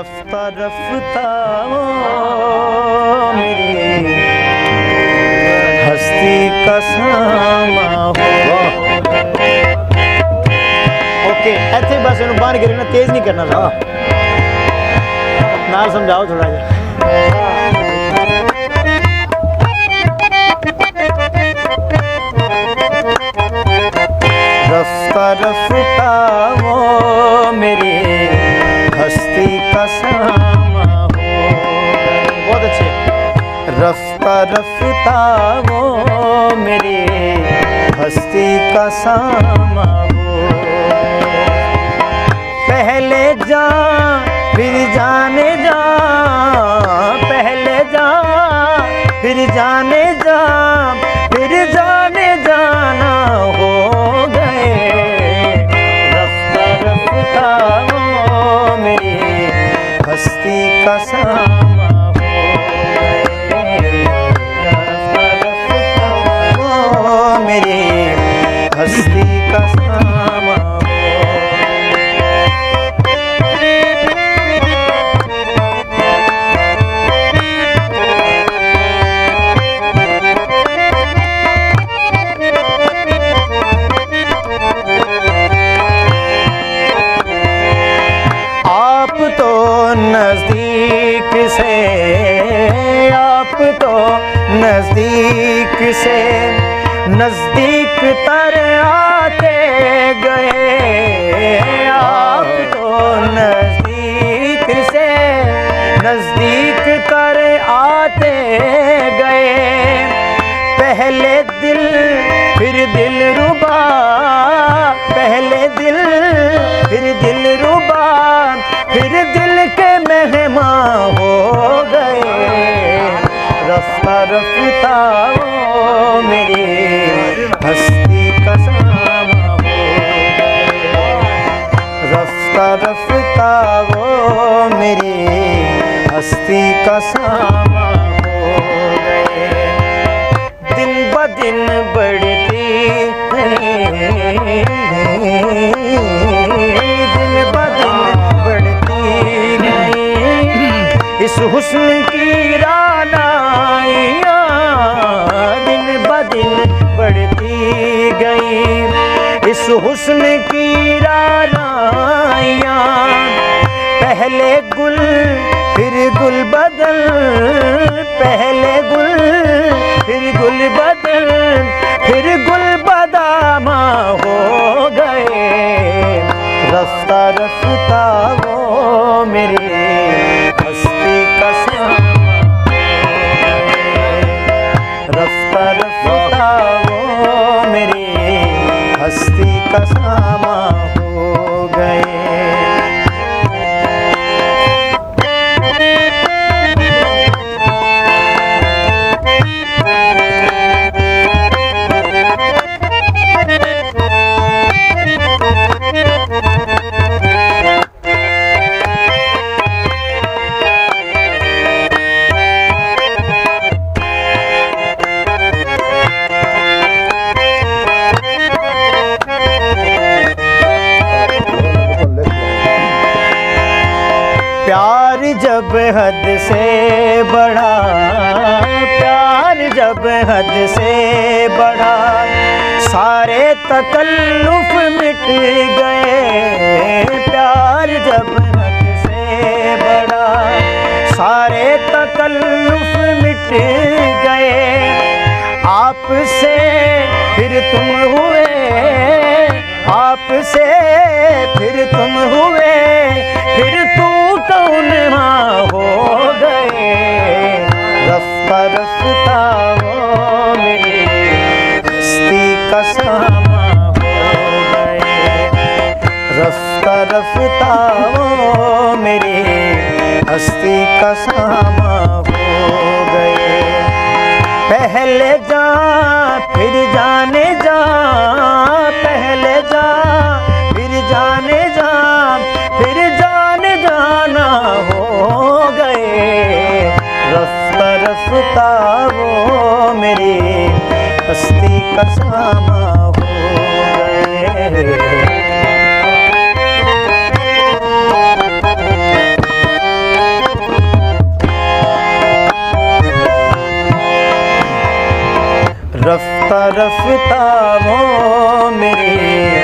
रफ्ता रफ्ता वो मेरी हस्ती का सामा हो। ओके ऐसे बस इन्हों बांध के रखना, तेज नहीं करना था नाल समझाओ थोड़ा जा। रफ्ता रफ्ता वो मेरी हस्ती का सामा हो। बहुत अच्छे। रफ्ता रफ्ता वो मेरी हस्ती का सामा हो। पहले जा फिर जाने जा, पहले जा फिर जाने जा, फिर जाने जाना हो गए। रफ्ता रफ्ता वो मेरी हस्ती का सामा हो गए। रफ्ता रफ्ता वो मेरी हस्ती का सामा हो। नज़दीक से आप तो नज़दीक से नज़दीक तर आते गए। आप तो नज़दीक से नज़दीक तर आते गए। पहले दिल फिर दिल रुबा, पहले दिल फिर दिल रुबा, फिर दिल के मेहमान हो गए। रफ्ता रफ्ता वो मेरी हस्ती का सामा हो गए। रफ्ता रफ्ता वो मेरी हस्ती का सामा हो गए। दिन ब दिन बढ़ती दिन ब दिन इस हुस्न की रानाइयाँ दिन ब दिन बढ़ती गई। इस हुस्न की रानाइयाँ पहले गुल फिर गुल बदल, पहले गुल फिर गुल बदल, फिर गुल बदामा हो गए। रफ्ता रफ्ता वो मेरी हस्ती का सामा हो गए। रफ्ता रफ्ता वो मेरी हस्ती का सामा हो गए। प्यार जब हद से बढ़ा, प्यार जब हद से बढ़ा, सारे तकल्लुफ मिट गए। प्यार जब हद से बढ़ा, सारे तकल्लुफ मिट गए। आपसे फिर तुम हुए, आपसे फिर तुम हुए, फिर तू कौन हो गए। रफ्ता रफ्ता वो मेरी हस्ती का सामा हो गए। रफ्ता रफ्ता वो मेरी हस्ती का सामा हो गए। पहले जा फिर जाने जा, पहले जा फिर जाने जा, फिर जाने जाना हो गए। रफ्ता रफ्ता वो मेरी हस्ती का सामा हो गए। तरफता वो मेरे